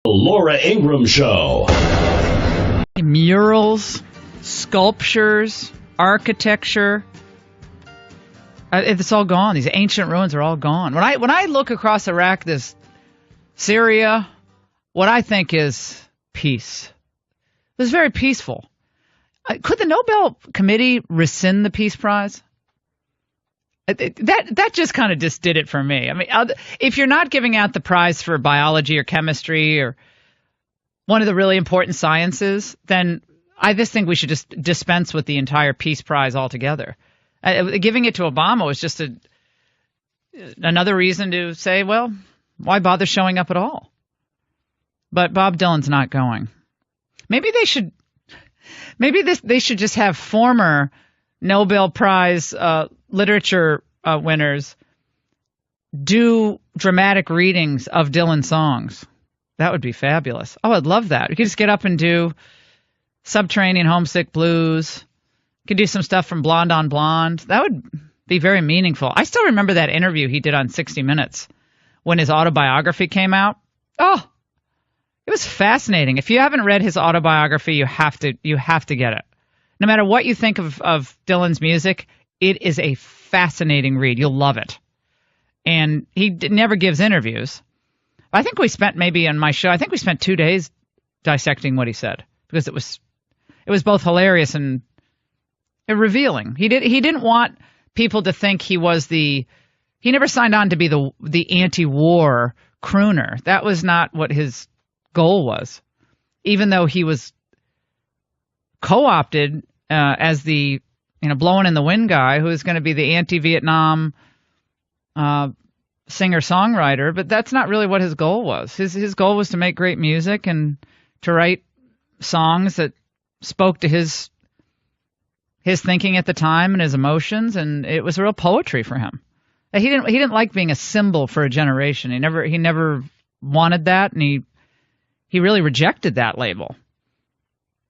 Laura Ingraham Show. Murals, sculptures, architecture. It's all gone. These ancient ruins are all gone. When I look across Iraq, this Syria, what I think is peace. It was very peaceful. Could the Nobel Committee rescind the Peace Prize? That just kind of just did it for me. I mean, if you're not giving out the prize for biology or chemistry or one of the really important sciences, then I just think we should just dispense with the entire Peace Prize altogether. Giving it to Obama was just another reason to say, well, why bother showing up at all? But Bob Dylan's not going. Maybe they should just have former Nobel Prize literature winners do dramatic readings of Dylan songs. That would be fabulous. Oh, I'd love that. We could just get up and do Subterranean Homesick Blues. Could do some stuff from Blonde on Blonde. That would be very meaningful. I still remember that interview he did on 60 Minutes when his autobiography came out. Oh, it was fascinating. If you haven't read his autobiography, you have to get it. No matter what you think of Dylan's music, it is a fascinating read. You'll love it. And he never gives interviews. I think we spent maybe on my show, 2 days dissecting what he said because it was both hilarious and revealing. He didn't want people to think he never signed on to be the anti-war crooner. That was not what his goal was. Even though he was co-opted as the blowing in the wind guy who is going to be the anti-Vietnam singer-songwriter, but that's not really what his goal was. His goal was to make great music and to write songs that spoke to his thinking at the time and his emotions, and it was real poetry for him. He didn't like being a symbol for a generation. He never wanted that, and he really rejected that label.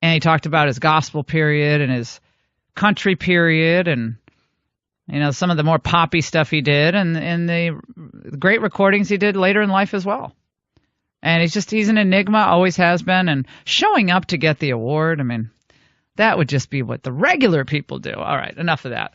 And he talked about his gospel period and his country period and some of the more poppy stuff he did and the great recordings he did later in life as well. And he's an enigma, always has been, and showing up to get the award, I mean, that would just be what the regular people do. All right, enough of that.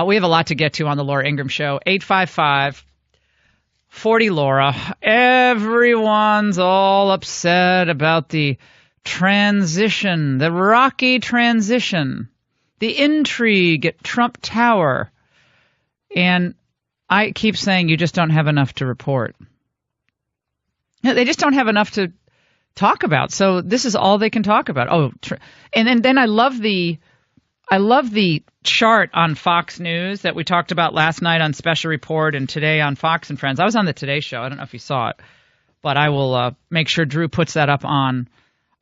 We have a lot to get to on the Laura Ingraham Show. 855-40-LAURA. Everyone's all upset about the transition, the rocky transition, the intrigue at Trump Tower. And I keep saying you just don't have enough to report. They just don't have enough to talk about. So this is all they can talk about. Oh, and then I love the chart on Fox News that we talked about last night on Special Report and today on Fox and Friends. I was on the Today Show. I don't know if you saw it, but I will make sure Drew puts that up on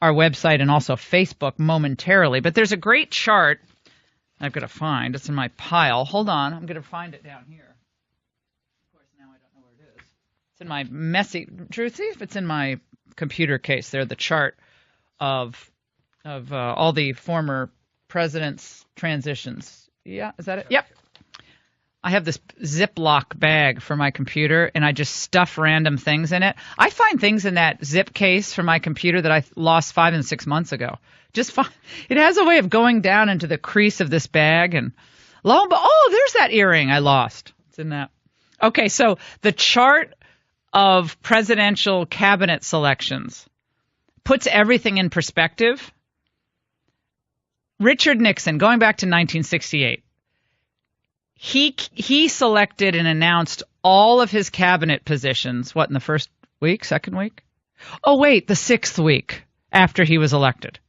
our website and also Facebook momentarily. But there's a great chart I've got to find. It's in my pile. Hold on. I'm going to find it down here. Of course, now I don't know where it is. It's in my messy – Drew, see if it's in my computer case there, the chart of all the former presidents' transitions. Yeah, is that it? Yep. I have this Ziploc bag for my computer, and I just stuff random things in it. I find things in that zip case for my computer that I lost 5 and 6 months ago. It has a way of going down into the crease of this bag, and lo and behold, there's that earring I lost. It's in that. Okay, so the chart of presidential cabinet selections puts everything in perspective. Richard Nixon, going back to 1968, he selected and announced all of his cabinet positions, in the first week, second week? Oh, wait, the 6th week after he was elected.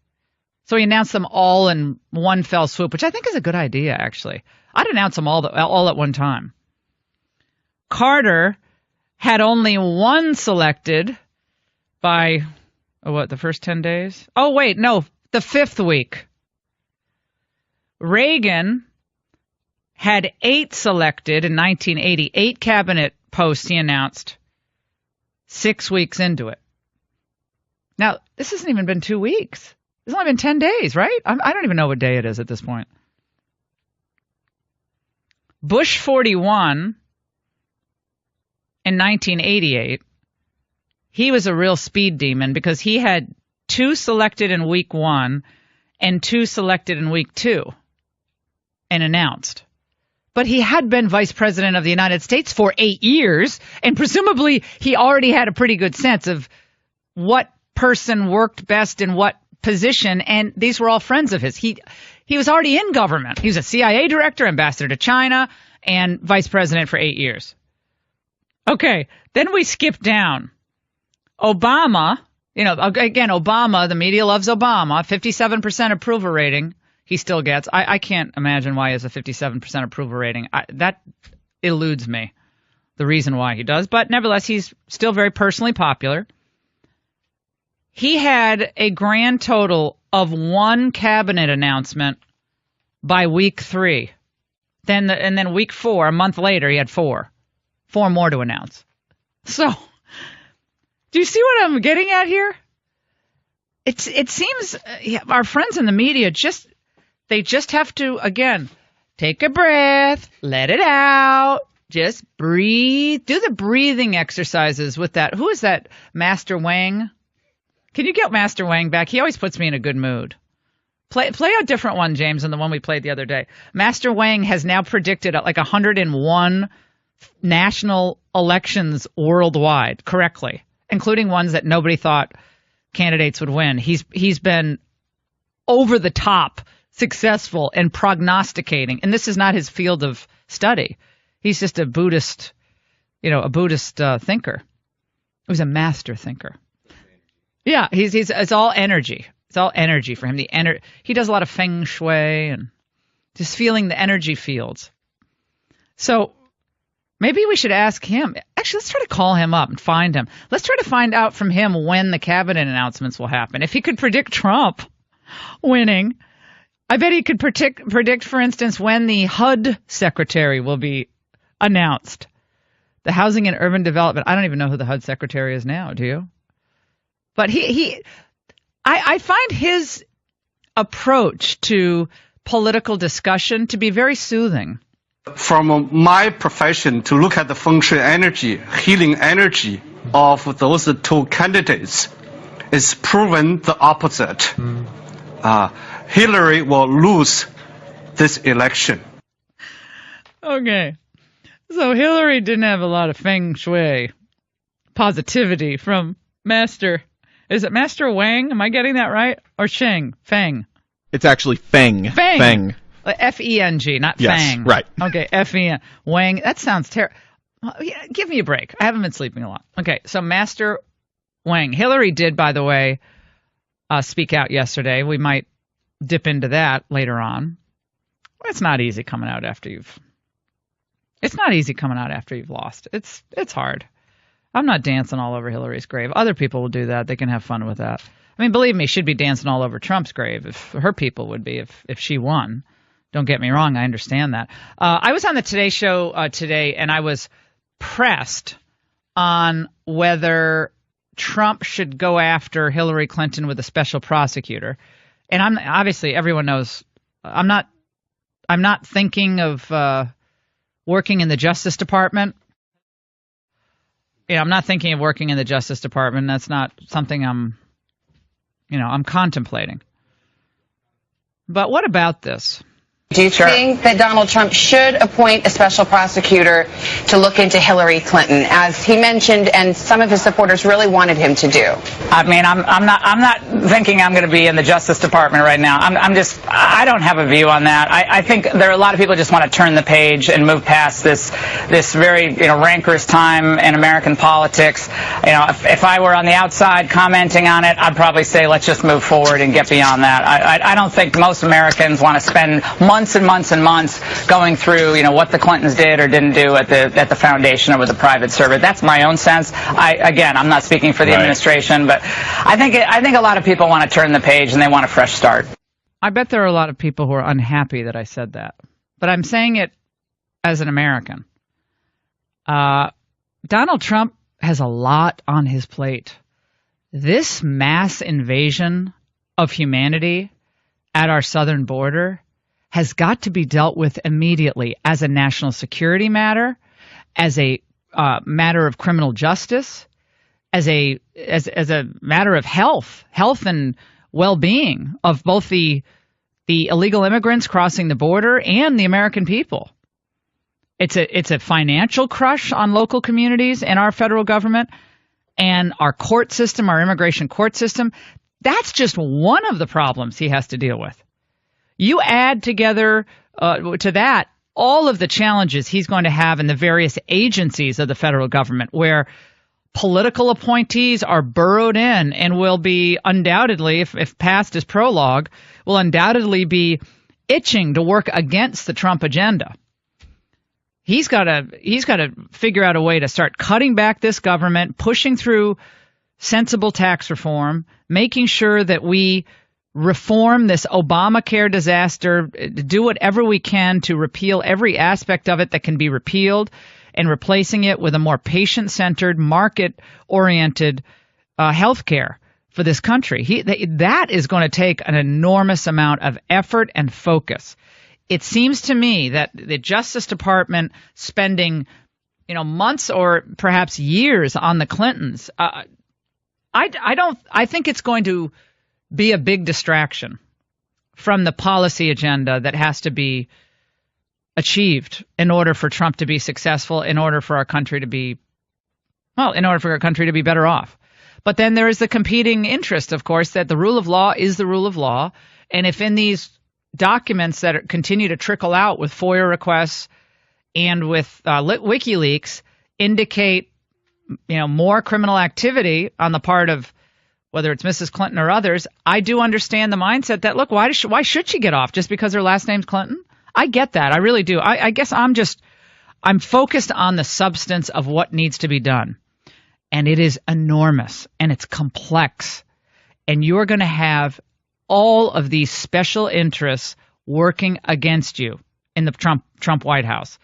So he announced them all in one fell swoop, which I think is a good idea, actually. I'd announce them all at one time. Carter had only one selected by, the first 10 days? Oh, wait, no, the 5th week. Reagan had 8 selected in 1980, 8 cabinet posts he announced 6 weeks into it. Now, this hasn't even been 2 weeks. It's only been 10 days, right? I don't even know what day it is at this point. Bush 41 in 1988 he was a real speed demon because he had 2 selected in week 1 and 2 selected in week 2 and announced. But he had been vice president of the United States for 8 years, and presumably he already had a pretty good sense of what person worked best in what position, and these were all friends of his. He was already in government. He was a CIA director, ambassador to China, and vice president for 8 years. Okay, then we skip down. Obama, again, Obama, the media loves Obama, 57% approval rating. He still gets. I can't imagine why he has a 57% approval rating. That eludes me, the reason why he does. But nevertheless, he's still very personally popular. He had a grand total of 1 cabinet announcement by week 3. And then week 4, a month later, he had 4 more to announce. So, do you see what I'm getting at here? It seems our friends in the media they just have to, again, take a breath, let it out, just breathe, do the breathing exercises with that. Who is that, Master Wang? Can you get Master Wang back? He always puts me in a good mood. Play a different one, James, than the one we played the other day. Master Wang has now predicted like 101 national elections worldwide correctly, including ones that nobody thought candidates would win. He's been over the top successful in prognosticating, and this is not his field of study. He's just a Buddhist, thinker. He was a master thinker. Yeah, it's all energy. It's all energy for him. He does a lot of feng shui and just feeling the energy fields. So maybe we should ask him. Actually, let's try to call him up and find him. Let's try to find out from him when the cabinet announcements will happen. If he could predict Trump winning, I bet he could predict, for instance, when the HUD secretary will be announced. The Housing and Urban Development. I don't even know who the HUD secretary is now. Do you? But I find his approach to political discussion to be very soothing. From my profession, to look at the feng shui energy, healing energy of those 2 candidates, is proven the opposite. Hillary will lose this election. Okay. So Hillary didn't have a lot of feng shui positivity from Master. Is it Master Wang? Am I getting that right? Or Feng? It's actually Feng. Feng. F-E-N-G, not yes, Fang. Right. Okay, F-E-N. Wang. That sounds terrible. Give me a break. I haven't been sleeping a lot. Okay, so Master Wang. Hillary did, by the way, speak out yesterday. We might dip into that later on. It's not easy coming out after you've lost. It's hard. I'm not dancing all over Hillary's grave. Other people will do that. They can have fun with that. I mean, believe me, she'd be dancing all over Trump's grave if her people would be if she won. Don't get me wrong. I understand that. I was on the Today Show today, and I was pressed on whether Trump should go after Hillary Clinton with a special prosecutor. And I'm obviously, everyone knows, I'm not thinking of working in the Justice Department. I'm not thinking of working in the Justice Department. That's not something I'm contemplating. But what about this? Do you think that Donald Trump should appoint a special prosecutor to look into Hillary Clinton, as he mentioned, and some of his supporters really wanted him to do? I mean, I'm not thinking I'm going to be in the Justice Department right now. I don't have a view on that. I think there are a lot of people who just want to turn the page and move past this very rancorous time in American politics. If I were on the outside commenting on it, I'd probably say let's just move forward and get beyond that. I don't think most Americans want to spend months and months and months going through, what the Clintons did or didn't do at the foundation or with a private server. That's my own sense. I'm not speaking for the administration, but I think a lot of people want to turn the page and they want a fresh start. I bet there are a lot of people who are unhappy that I said that, but I'm saying it as an American. Donald Trump has a lot on his plate. This mass invasion of humanity at our southern border has got to be dealt with immediately as a national security matter, as a matter of criminal justice. as a matter of health and well-being of both the illegal immigrants crossing the border and the American people. It's a financial crush on local communities and our federal government and our court system, our immigration court system. That's just one of the problems he has to deal with. You add together to that all of the challenges he's going to have in the various agencies of the federal government, where political appointees are burrowed in and will be undoubtedly, if passed as prologue, will undoubtedly be itching to work against the Trump agenda. He's got to figure out a way to start cutting back this government, pushing through sensible tax reform, making sure that we reform this Obamacare disaster, do whatever we can to repeal every aspect of it that can be repealed, and replacing it with a more patient-centered, market-oriented health care for this country. That is going to take an enormous amount of effort and focus. It seems to me that the Justice Department spending, months or perhaps years on the Clintons, I think it's going to be a big distraction from the policy agenda that has to be achieved in order for Trump to be successful, in order for our country to be better off. But then there is the competing interest, of course, that the rule of law is the rule of law. And if in these documents that continue to trickle out with FOIA requests and with WikiLeaks indicate, more criminal activity on the part of whether it's Mrs. Clinton or others, I do understand the mindset that, look, why should she get off just because her last name's Clinton? I get that. I really do. I guess I'm focused on the substance of what needs to be done. And it is enormous and it's complex. And you're going to have all of these special interests working against you in the Trump White House.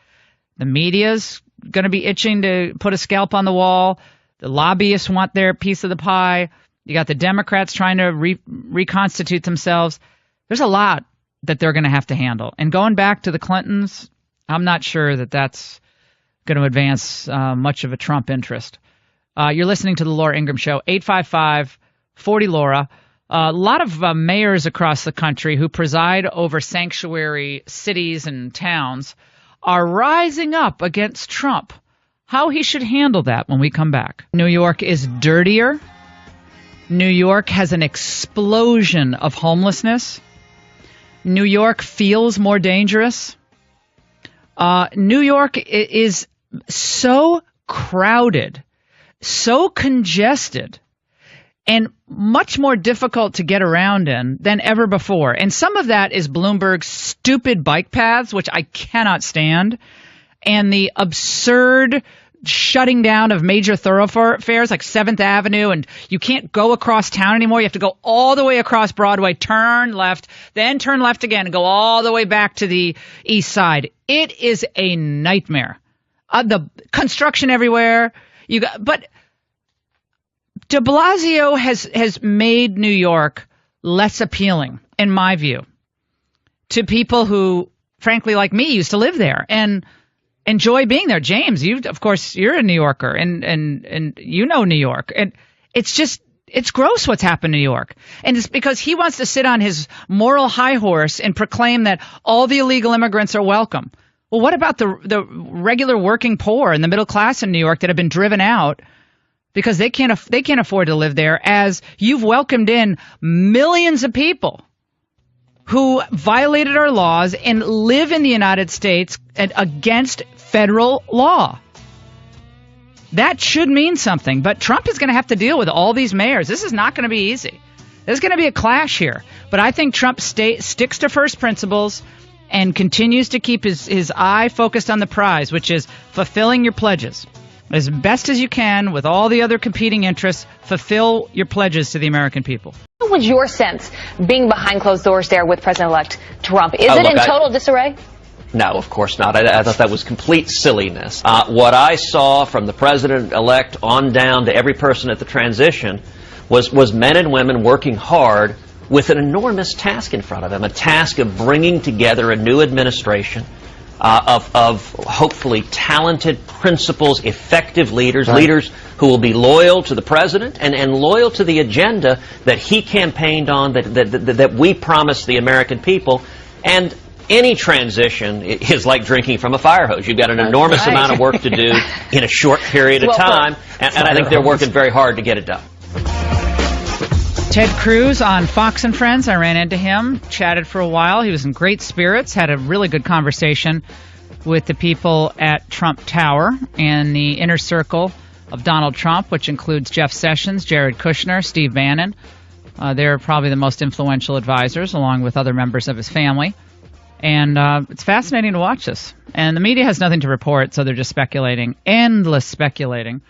The media's going to be itching to put a scalp on the wall. The lobbyists want their piece of the pie. You got the Democrats trying to reconstitute themselves. There's a lot that they're going to have to handle. And going back to the Clintons, I'm not sure that that's going to advance much of a Trump interest. You're listening to the Laura Ingraham Show, 855-40-LAURA. A lot of mayors across the country who preside over sanctuary cities and towns are rising up against Trump. How he should handle that when we come back. New York is dirtier. New York has an explosion of homelessness. New York feels more dangerous. New York is so crowded, so congested, and much more difficult to get around in than ever before. And some of that is Bloomberg's stupid bike paths, which I cannot stand, and the absurd shutting down of major thoroughfares like 7th Avenue, and you can't go across town anymore. You have to go all the way across Broadway, turn left, then turn left again, and go all the way back to the east side. It is a nightmare. The construction everywhere. But de Blasio has made New York less appealing, in my view, to people who, frankly, like me, used to live there and enjoy being there. James, you're a New Yorker, and you know New York. And it's gross what's happened in New York. And it's because he wants to sit on his moral high horse and proclaim that all the illegal immigrants are welcome. Well, what about the regular working poor and the middle class in New York that have been driven out because they can't afford to live there, as you've welcomed in millions of people who violated our laws and live in the United States against federal law? That should mean something. But Trump is going to have to deal with all these mayors. This is not going to be easy. There's going to be a clash here. But I think Trump sticks to first principles and continues to keep his eye focused on the prize, which is fulfilling your pledges. As best as you can, with all the other competing interests, fulfill your pledges to the American people. What was your sense being behind closed doors there with President-elect Trump? Is it in total disarray? No, of course not. I thought that was complete silliness. What I saw from the president-elect on down to every person at the transition was men and women working hard with an enormous task in front of them, a task of bringing together a new administration of hopefully talented principals, effective leaders, leaders who will be loyal to the president and loyal to the agenda that he campaigned on, that we promised the American people. And any transition is like drinking from a fire hose. You've got an enormous amount of work to do in a short period of time, and I think they're working very hard to get it done. Ted Cruz on Fox and Friends. I ran into him, chatted for a while. He was in great spirits, had a really good conversation with the people at Trump Tower and the inner circle of Donald Trump, which includes Jeff Sessions, Jared Kushner, Steve Bannon. They're probably the most influential advisors, along with other members of his family. And it's fascinating to watch this. And the media has nothing to report, so they're just speculating, endless speculating.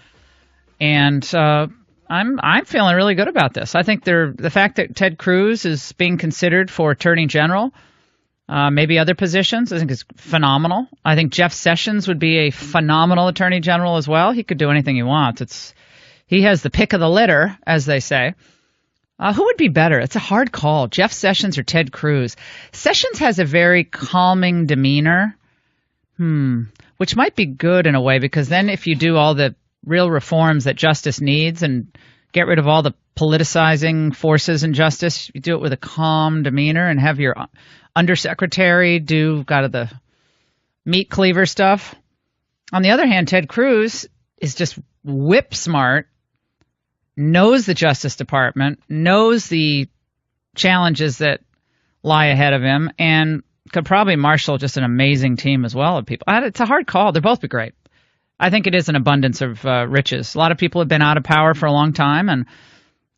And I'm feeling really good about this. I think the fact that Ted Cruz is being considered for Attorney General, maybe other positions, I think is phenomenal. I think Jeff Sessions would be a phenomenal Attorney General as well. He could do anything he wants. He has the pick of the litter, as they say. Who would be better? It's a hard call. Jeff Sessions or Ted Cruz? Sessions has a very calming demeanor, which might be good in a way, because then if you do all the real reforms that justice needs and get rid of all the politicizing forces in justice, you do it with a calm demeanor and have your undersecretary do the meat cleaver stuff. On the other hand, Ted Cruz is just whip smart, knows the Justice Department, knows the challenges that lie ahead of him, and could probably marshal just an amazing team as well of people. It's a hard call. They'll both be great. I think it is an abundance of riches. A lot of people have been out of power for a long time, and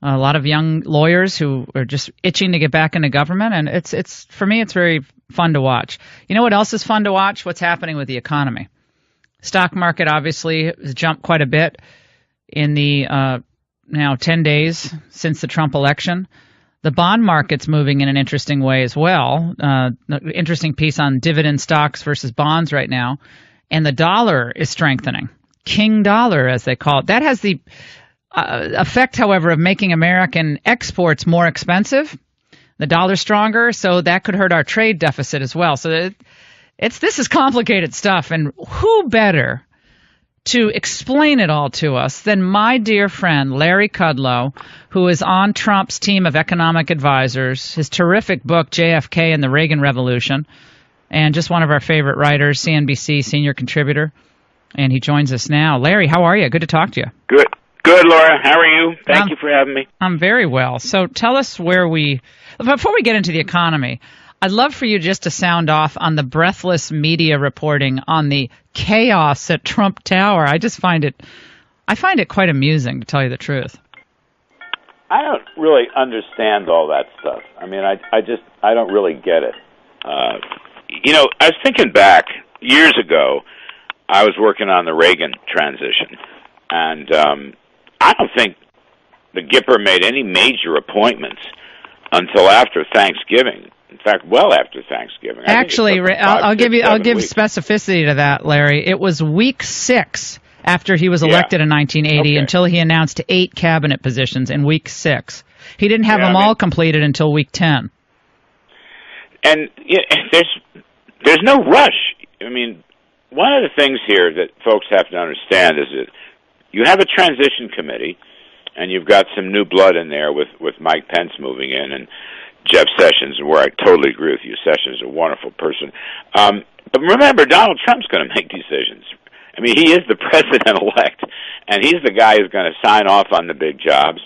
a lot of young lawyers who are just itching to get back into government. And it's for me, it's very fun to watch. You know what else is fun to watch? What's happening with the economy. Stock market obviously has jumped quite a bit in the now 10 days since the Trump election. The bond market's moving in an interesting way as well. Interesting piece on dividend stocks versus bonds right now. And the dollar is strengthening. King dollar, as they call it. That has the effect, however, of making American exports more expensive. The dollar's stronger, so that could hurt our trade deficit as well. So this is complicated stuff. And who better to explain it all to us than my dear friend Larry Kudlow, who is on Trump's team of economic advisors, his terrific book, JFK and the Reagan Revolution, and just one of our favorite writers, CNBC Senior Contributor. And he joins us now. Larry, how are you? Good to talk to you. Good, Laura. How are you? Thank you for having me. I'm very well. So tell us before we get into the economy, I'd love for you just to sound off on the breathless media reporting on the chaos at Trump Tower. I find it quite amusing, to tell you the truth. I don't really understand all that stuff. I mean, I don't really get it. I was thinking back years ago. I was working on the Reagan transition, and I don't think the Gipper made any major appointments until after Thanksgiving. In fact, well after Thanksgiving. Actually, I'll give specificity to that, Larry. It was week 6 after he was elected in 1980 until he announced 8 cabinet positions in week 6. He didn't have them all completed until week 10. And there's no rush. I mean, one of the things here that folks have to understand is that you have a transition committee, and you've got some new blood in there with Mike Pence moving in and Jeff Sessions, where I totally agree with you. Sessions is a wonderful person. But remember, Donald Trump's going to make decisions. I mean, he is the president-elect, and he's the guy who's going to sign off on the big jobs.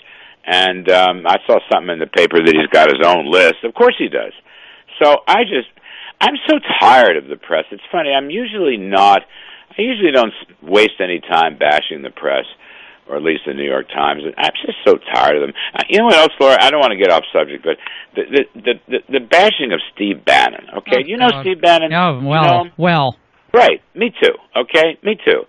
And I saw something in the paper that he's got his own list. Of course he does. So I'm so tired of the press. It's funny. I usually don't waste any time bashing the press, or at least the New York Times. I'm just so tired of them. You know what else, Laura? I don't want to get off subject, but the bashing of Steve Bannon. Okay, you know Steve Bannon? Oh, well, you know him? Well. Right, me too. Okay, me too.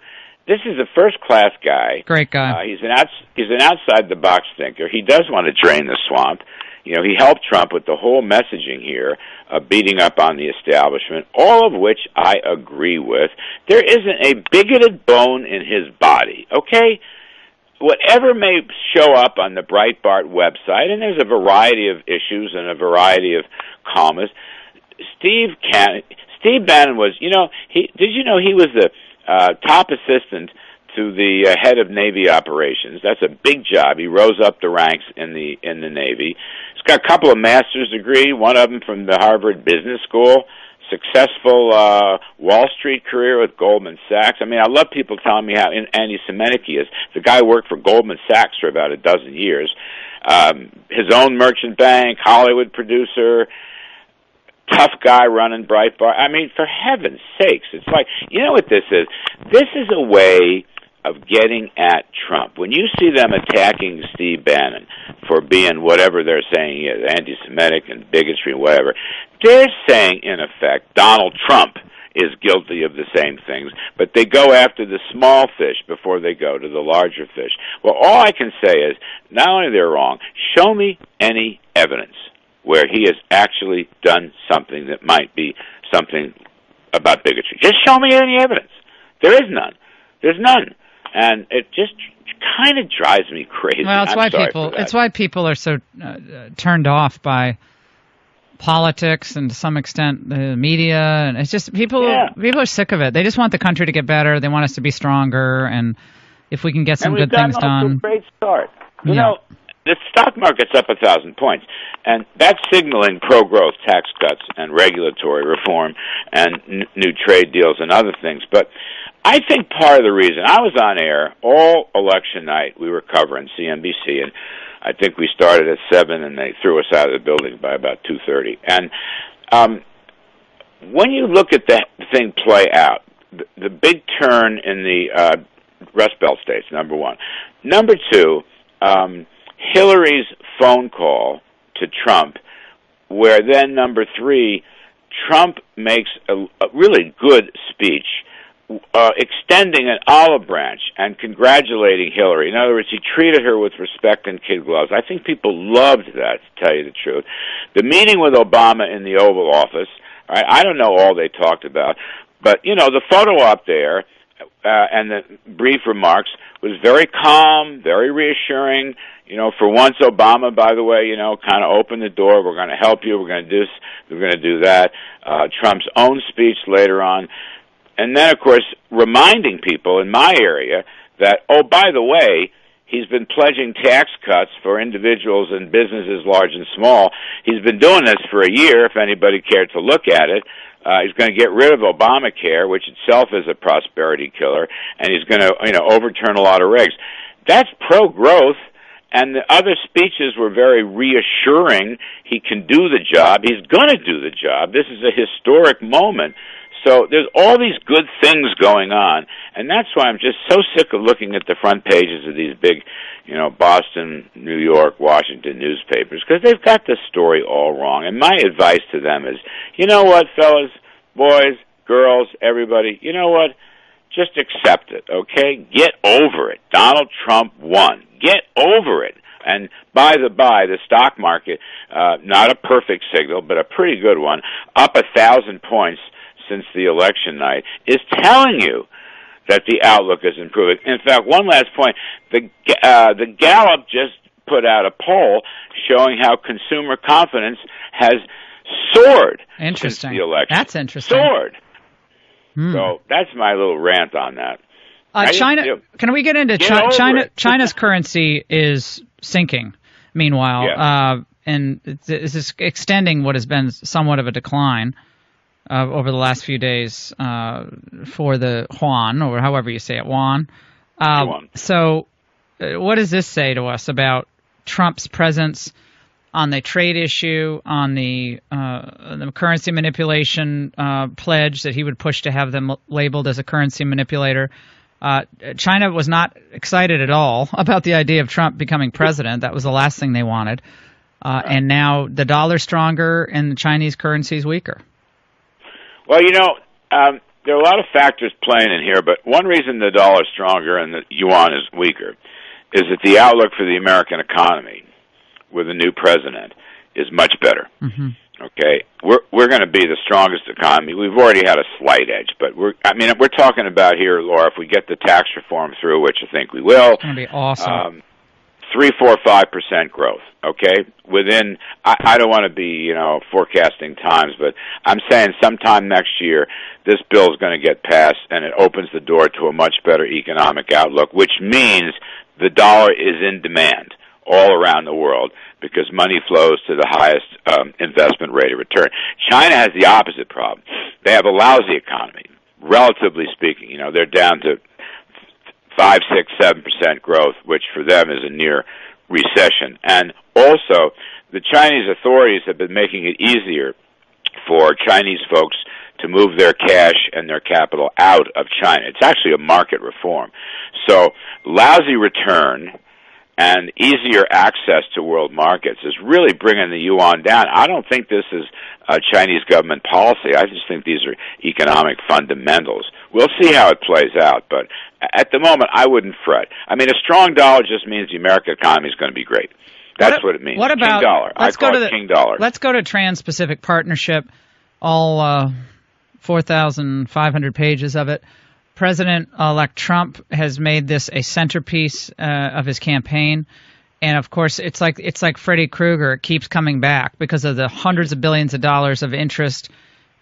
This is a first-class guy. Great guy. He's an outside-the-box thinker. He does want to drain the swamp. You know, he helped Trump with the whole messaging here of beating up on the establishment, all of which I agree with. There isn't a bigoted bone in his body, okay? Whatever may show up on the Breitbart website, and there's a variety of issues and a variety of columnists, Steve Steve Bannon was, you know, he was the top assistant to the head of Navy operations. That's a big job. He rose up the ranks in the Navy. He's got a couple of master's degrees, one of them from the Harvard Business School, successful Wall Street career with Goldman Sachs. I mean, I love people telling me how anti-Semitic he is. The guy worked for Goldman Sachs for about a dozen years. His own merchant bank, Hollywood producer, tough guy running Breitbart. I mean, for heaven's sakes, it's like, you know what this is? This is a way of getting at Trump. When you see them attacking Steve Bannon for being whatever they're saying he is, anti-Semitic and bigotry and whatever, they're saying, in effect, Donald Trump is guilty of the same things, but they go after the small fish before they go to the larger fish. Well, all I can say is, not only they're wrong, show me any evidence where he has actually done something that might be something about bigotry. Just show me any evidence. There is none. There's none. And it just kind of drives me crazy. Well, it's why people are so turned off by politics and to some extent the media, and it's just people are sick of it. They just want the country to get better. They want us to be stronger, and if we can get some good things done. And we've gotten off to a great start. You know, the stock market's up 1,000 points, and that's signaling pro-growth tax cuts and regulatory reform and new trade deals and other things. But I think part of the reason, I was on air all election night. We were covering CNBC, and I think we started at 7, and they threw us out of the building by about 2:30. And when you look at that thing play out, the big turn in the Rust Belt states, number one. Number two, Hillary's phone call to Trump, where then number three, Trump makes a really good speech, extending an olive branch and congratulating Hillary. In other words, he treated her with respect and kid gloves. I think people loved that, to tell you the truth. The meeting with Obama in the Oval Office, right, I don't know all they talked about, but, you know, the photo up there and the brief remarks was very calm, very reassuring. You know, for once, Obama, by the way, you know, kind of opened the door. We're going to help you. We're going to do this. We're going to do that. Trump's own speech later on. And then, of course, reminding people in my area that, oh, by the way, he's been pledging tax cuts for individuals and businesses large and small. He's been doing this for a year, if anybody cared to look at it. He's going to get rid of Obamacare, which itself is a prosperity killer, and he's going to, you know, overturn a lot of regs. That's pro-growth, and the other speeches were very reassuring. He can do the job. He's going to do the job. This is a historic moment. So there's all these good things going on, and that's why I'm just so sick of looking at the front pages of these big, you know, Boston, New York, Washington newspapers, because they've got the story all wrong. And my advice to them is, you know what, fellas, boys, girls, everybody, you know what? Just accept it, okay? Get over it. Donald Trump won. Get over it. And by the stock market, not a perfect signal, but a pretty good one, up 1,000 points since the election night, is telling you that the outlook is improving. In fact, one last point, the Gallup just put out a poll showing how consumer confidence has soared since the election. That's interesting. Soared. So that's my little rant on that. China. Can we get into China? China's currency is sinking. Meanwhile, and this is extending what has been somewhat of a decline over the last few days for the yuan, or however you say it, yuan. So what does this say to us about Trump's presence on the trade issue, on the currency manipulation pledge that he would push to have them labeled as a currency manipulator? China was not excited at all about the idea of Trump becoming president. That was the last thing they wanted. And now the dollar's stronger and the Chinese currency is weaker. Well, you know, there are a lot of factors playing in here, but one reason the dollar's stronger and the yuan is weaker is that the outlook for the American economy with a new president is much better. Mm-hmm. Okay, we're going to be the strongest economy. We've already had a slight edge, but we're talking about here, Laura, if we get the tax reform through, which I think we will. It's going to be awesome. 3, 4, 5% growth. Okay, within I don't want to be forecasting times, but I'm saying sometime next year this bill is going to get passed, and it opens the door to a much better economic outlook, which means the dollar is in demand all around the world because money flows to the highest investment rate of return. China has the opposite problem. They have a lousy economy, relatively speaking. They're down to 5, 6, 7% growth, which for them is a near recession. And also, the Chinese authorities have been making it easier for Chinese folks to move their cash and their capital out of China. It's actually a market reform. So, lousy return and easier access to world markets is really bringing the yuan down. I don't think this is a Chinese government policy. I just think these are economic fundamentals. We'll see how it plays out, but at the moment, I wouldn't fret. I mean, a strong dollar just means the American economy is going to be great. That's what it means. What about King dollar? I call it King dollar. Let's go to Trans-Pacific Partnership, all 4,500 pages of it. President-elect Trump has made this a centerpiece of his campaign, and of course, it's like Freddy Krueger. It keeps coming back because of the hundreds of billions of dollars of interest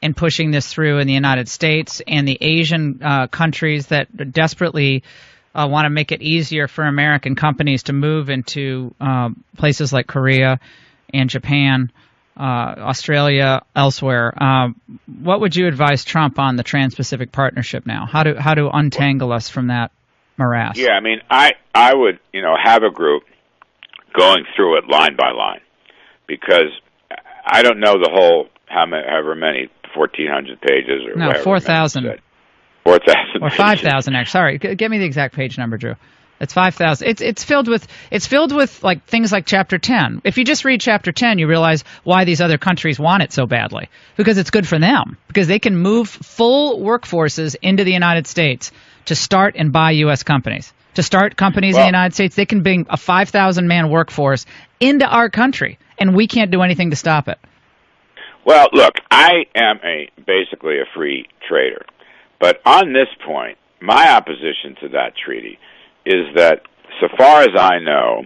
in pushing this through in the United States and the Asian countries that desperately want to make it easier for American companies to move into places like Korea and Japan. Australia, elsewhere. What would you advise Trump on the Trans-Pacific Partnership now? How to untangle us from that morass? Yeah, I mean, I would have a group going through it line by line, because I don't know the whole however many 1,400 pages or no 4,000 or 5,000. Actually, sorry, give me the exact page number, Drew. It's 5,000. It's filled with like things like Chapter 10. If you just read Chapter 10, you realize why these other countries want it so badly. Because it's good for them. Because they can move full workforces into the United States to start and buy U.S. companies. To start companies in the United States, they can bring a 5,000-man workforce into our country, and we can't do anything to stop it. Well, look, I am basically a free trader. But on this point, my opposition to that treaty is that, so far as I know,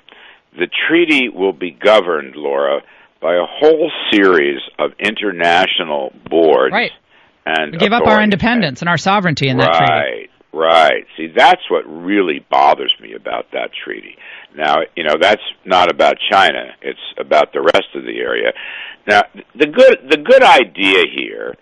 the treaty will be governed, Laura, by a whole series of international boards. Right. And we give up our independence and our sovereignty in that treaty. Right. See, that's what really bothers me about that treaty. Now, that's not about China. It's about the rest of the area. Now, the good idea here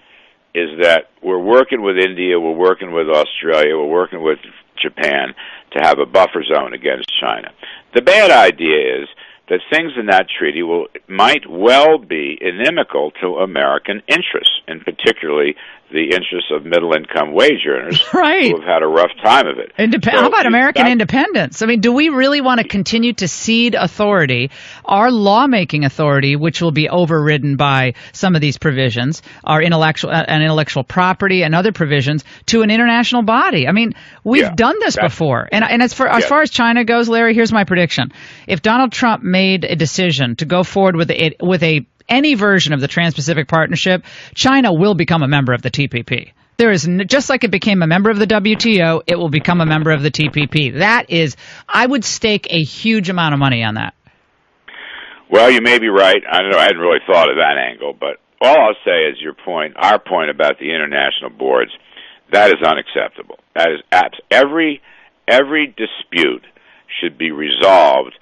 is that we're working with India, we're working with Australia, we're working with Japan to have a buffer zone against China. The bad idea is that things in that treaty might well be inimical to American interests, and particularly the interests of middle-income wage earners right. who have had a rough time of it. How about American independence? I mean, do we really want to continue to cede authority, our lawmaking authority, which will be overridden by some of these provisions, our intellectual property and other provisions, to an international body? I mean, we've done this before. And as far as China goes, Larry, here's my prediction. If Donald Trump made a decision to go forward with any version of the Trans-Pacific Partnership, China will become a member of the TPP. There is just like it became a member of the WTO, it will become a member of the TPP. That is, I would stake a huge amount of money on that. Well, you may be right. I don't know. I hadn't really thought of that angle, but all I'll say is our point about the international boards, that is unacceptable. That is every dispute should be resolved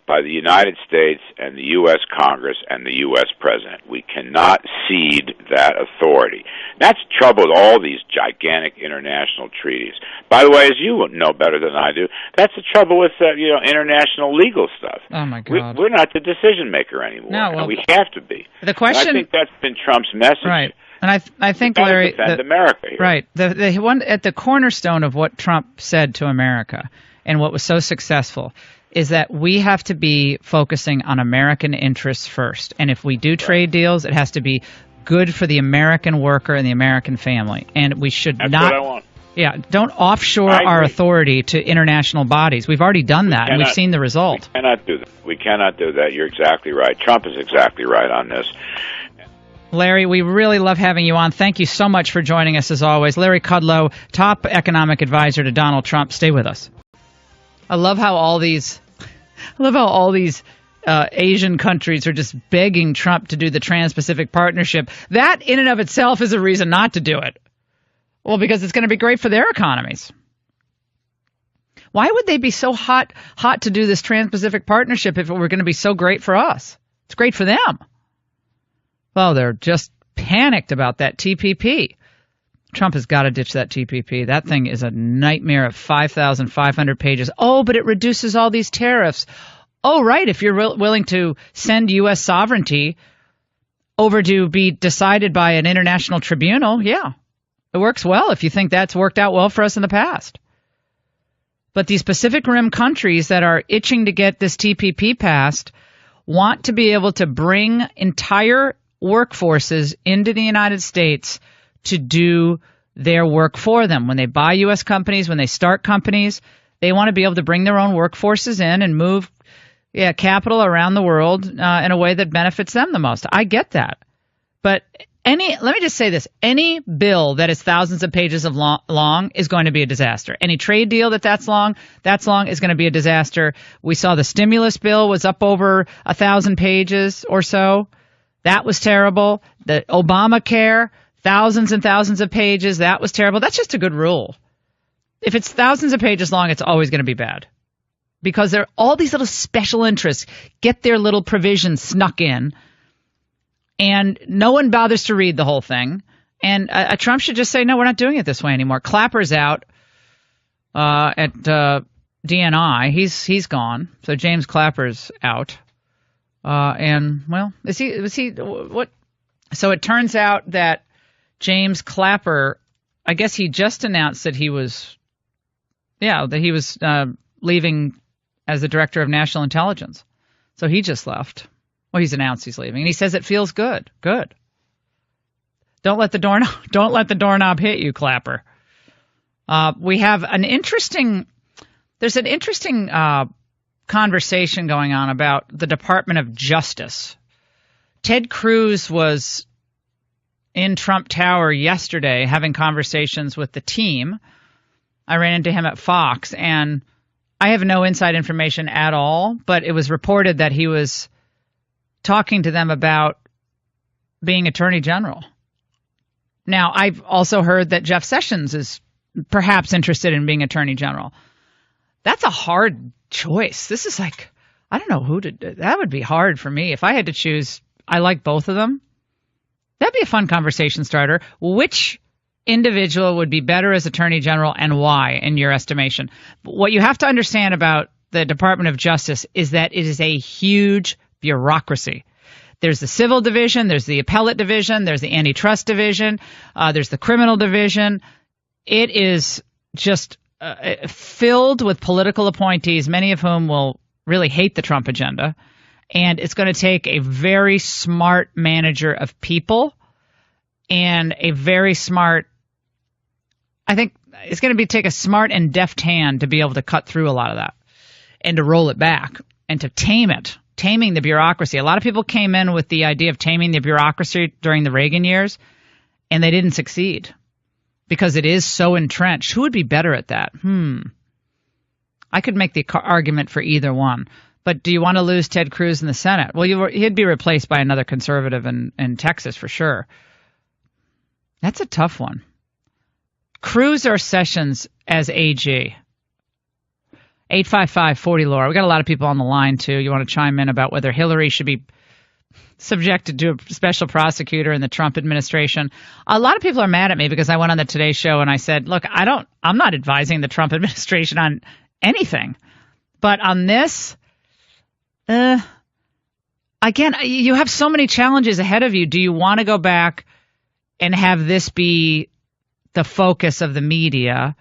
by the United States and the U.S. Congress and the U.S. President. We cannot cede that authority. That's troubled all these gigantic international treaties. By the way, as you know better than I do, that's the trouble with international legal stuff. Oh my God, we're not the decision maker anymore. No, well, and we have to be. The question, and I think that's been Trump's message. Right. And I think, Larry, defend America here. Right. The one at the cornerstone of what Trump said to America and what was so successful is that we have to be focusing on American interests first. And if we do trade deals, it has to be good for the American worker and the American family. And we should That's not. What I want. Yeah, don't offshore our authority to international bodies. We've already done that, and we've seen the result. We cannot do that. We cannot do that. You're exactly right. Trump is exactly right on this. Larry, we really love having you on. Thank you so much for joining us, as always. Larry Kudlow, top economic advisor to Donald Trump. Stay with us. I love how all these I love how all these Asian countries are just begging Trump to do the Trans-Pacific Partnership. That in and of itself is a reason not to do it. Well, because it's going to be great for their economies. Why would they be so hot to do this Trans-Pacific Partnership if it were going to be so great for us? It's great for them. Well, they're just panicked about that TPP. Trump has got to ditch that TPP. That thing is a nightmare of 5,500 pages. Oh, but it reduces all these tariffs. Oh, right. If you're willing to send U.S. sovereignty over to be decided by an international tribunal, yeah, it works well if you think that's worked out well for us in the past. But these Pacific Rim countries that are itching to get this TPP passed want to be able to bring entire workforces into the United States to do their work for them. When they buy U.S. companies, when they start companies, they want to be able to bring their own workforces in and move capital around the world in a way that benefits them the most. I get that. But let me just say this. Any bill that is thousands of pages of long is going to be a disaster. Any trade deal that's long is going to be a disaster. We saw the stimulus bill was up over 1,000 pages or so. That was terrible. The Obamacare, thousands and thousands of pages. That was terrible. That's just a good rule. If it's thousands of pages long, it's always going to be bad. Because there are all these little special interests get their little provisions snuck in, and no one bothers to read the whole thing. And Trump should just say, no, we're not doing it this way anymore. Clapper's out at DNI. He's gone. So James Clapper's out. And, well, was he what? So it turns out that James Clapper, I guess he just announced that he was leaving as the director of national intelligence. So he just left. Well, he's announced he's leaving, and he says it feels good. Good. Don't let the doorknob hit you, Clapper. We have an interesting conversation going on about the Department of Justice. Ted Cruz was in Trump Tower yesterday having conversations with the team. I ran into him at Fox, and I have no inside information at all, but it was reported that he was talking to them about being Attorney General. Now, I've also heard that Jeff Sessions is perhaps interested in being Attorney General. That's a hard choice. This is like, I don't know that would be hard for me. If I had to choose, I like both of them. That'd be a fun conversation starter. Which individual would be better as Attorney General and why, in your estimation? What you have to understand about the Department of Justice is that it is a huge bureaucracy. There's the civil division, there's the appellate division, there's the antitrust division, there's the criminal division. It is just filled with political appointees, many of whom will really hate the Trump agenda. And it's going to take a very smart manager of people and a very smart, I think it's going to take a smart and deft hand to be able to cut through a lot of that and to roll it back and to tame it, taming the bureaucracy. A lot of people came in with the idea of taming the bureaucracy during the Reagan years, and they didn't succeed because it is so entrenched. Who would be better at that? I could make the argument for either one. But do you want to lose Ted Cruz in the Senate? Well, he'd be replaced by another conservative in Texas for sure. That's a tough one. Cruz or Sessions as AG? 855-40-LAURA. We got a lot of people on the line, too. You want to chime in about whether Hillary should be subjected to a special prosecutor in the Trump administration. A lot of people are mad at me because I went on the Today Show and I said, look, I'm not advising the Trump administration on anything. But on this, again, you have so many challenges ahead of you. Do you want to go back and have this be the focus of the media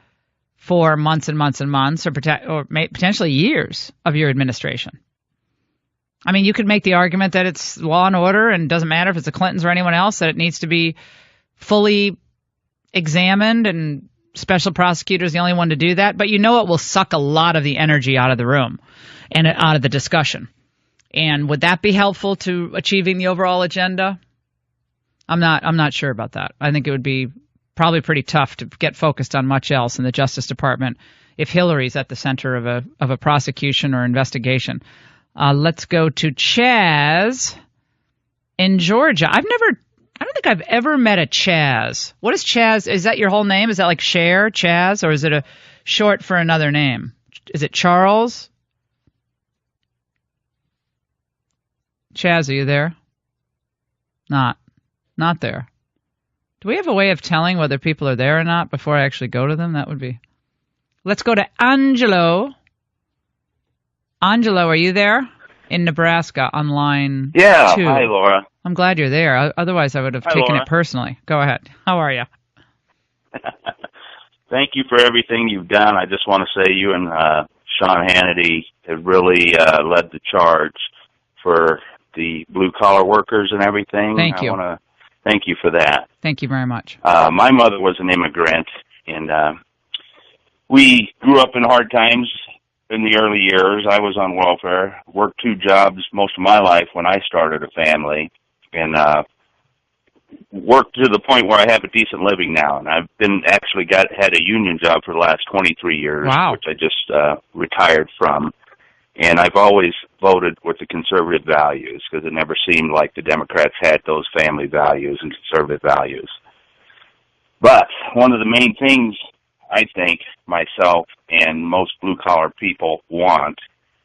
for months and months and months, or potentially years of your administration? I mean, you could make the argument that it's law and order and it doesn't matter if it's the Clintons or anyone else, that it needs to be fully examined and special prosecutor is the only one to do that. But it will suck a lot of the energy out of the room and out of the discussion. And would that be helpful to achieving the overall agenda? I'm not sure about that. I think it would be probably pretty tough to get focused on much else, and the Justice Department if Hillary's at the center of a prosecution or investigation. Let's go to Chaz in Georgia. I don't think I've ever met a Chaz. What is Chaz? Is that your whole name? Is that like Cher, Chaz, or is it a short for another name? Is it Charles? Chaz, are you there? Not there. Do we have a way of telling whether people are there or not before I actually go to them? That would be. Let's go to Angelo. Angelo, are you there? In Nebraska on line 2. Hi, Laura. I'm glad you're there. Otherwise, I would have taken it personally. Go ahead. How are you? Thank you for everything you've done. I just want to say you and Sean Hannity have really led the charge for the blue-collar workers and everything. Thank you. I want to thank you for that. Thank you very much. My mother was an immigrant, and we grew up in hard times in the early years. I was on welfare, worked 2 jobs most of my life when I started a family, and worked to the point where I have a decent living now. And I've had a union job for the last 23 years, which I just retired from. And I've always voted with the conservative values because it never seemed like the Democrats had those family values and conservative values. But one of the main things I think myself and most blue-collar people want,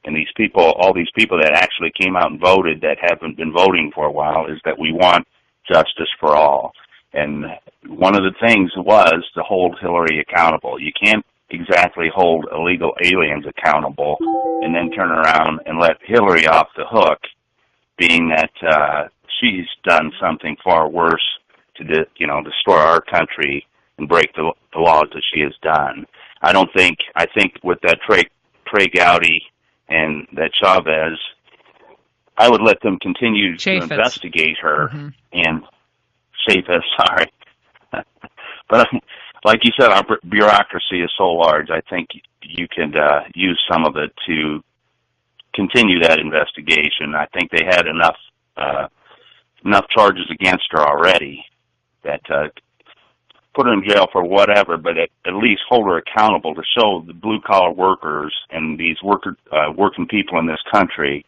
and all these people that actually came out and voted that haven't been voting for a while, is that we want justice for all. And one of the things was to hold Hillary accountable. You can't exactly hold illegal aliens accountable and then turn around and let Hillary off the hook, being that she's done something far worse to destroy our country and break the laws that she has done. I think with that Trey Gowdy and that Chavez, I would let them continue to investigate her and Chaffetz, sorry. But like you said, our bureaucracy is so large, I think you can use some of it to continue that investigation. I think they had enough charges against her already that put her in jail for whatever, but at least hold her accountable to show the blue-collar workers and these working people in this country